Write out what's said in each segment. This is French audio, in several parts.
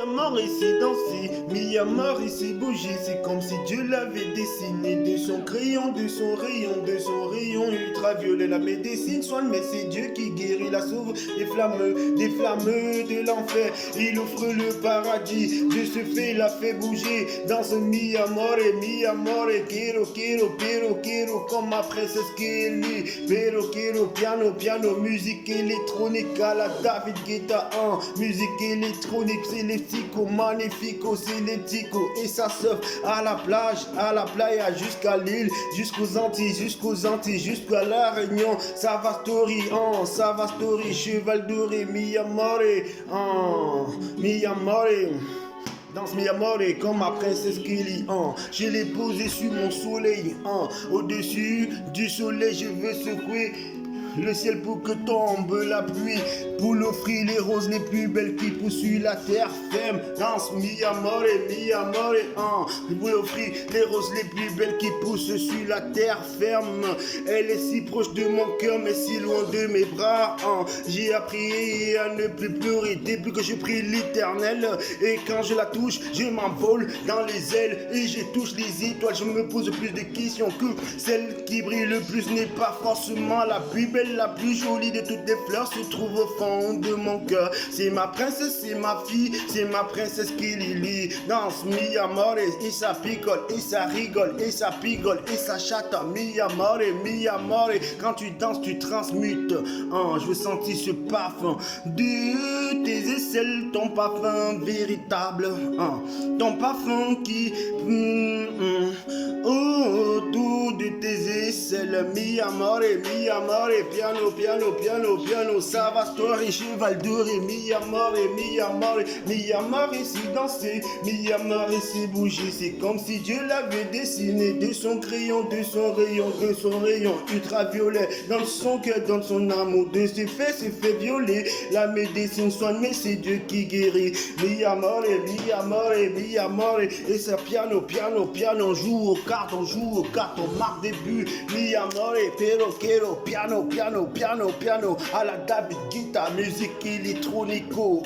Mort ici danser, mis à mort ici bouger, c'est comme si Dieu l'avait dessiné de son crayon, de son rayon ultraviolet. La médecine soigne, mais c'est Dieu qui guérit, la sauve des flammes de l'enfer. Il offre le paradis, Dieu se fait, la fait bouger dans ce mi amore, quiero, comme ma princesse Kelly, quiero, piano, musique électronique à la David Guetta, musique électronique, c'est les psycho, magnifico, c'est les ticos, et ça surfe à la playa, jusqu'à l'île, jusqu'aux Antilles, jusqu'à la Réunion. Ça va story, cheval doré, mi amore, danse mi amore comme ma princesse Kelly, je l'ai posé sur mon soleil, au-dessus du soleil, je veux secouer le ciel pour que tombe la pluie, pour l'offrir les roses les plus belles qui poussent sur la terre ferme. Danse mi amore, pour l'offrir les roses les plus belles qui poussent sur la terre ferme. Elle est si proche de mon cœur mais si loin de mes bras, j'ai appris à ne plus pleurer depuis que je prie l'éternel. Et quand je la touche, je m'envole dans les ailes et je touche les étoiles. Je me pose plus de questions que celle qui brille le plus n'est pas forcément la plus belle. La plus jolie de toutes les fleurs se trouve au fond de mon cœur. C'est ma princesse, c'est ma fille, c'est ma princesse Kelly. Danse mi amore, et ça picole, et ça rigole, et ça pigole, et ça chatte. Mi amore, quand tu danses, tu transmutes. Je veux sentir ce parfum de tes aisselles, ton parfum véritable, ton parfum qui autour de tes aisselles. Mi amore, piano, ça va story, cheval doré, mi amore, si danser, mi amore, si bouger, c'est comme si Dieu l'avait dessiné de son crayon, de son rayon ultraviolet, dans son cœur, dans son amour, de ses faits violer. La médecine soigne, mais c'est Dieu qui guérit. Mi amore, et ça piano, on joue aux cartes, on marque des buts. Mi amore, quiero, piano, à la David Guetta, musique électronico,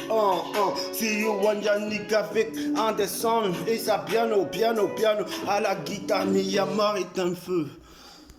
c'est Yohan Yannick avec Anderson, et ça piano, à la guitare, mi amore est un feu.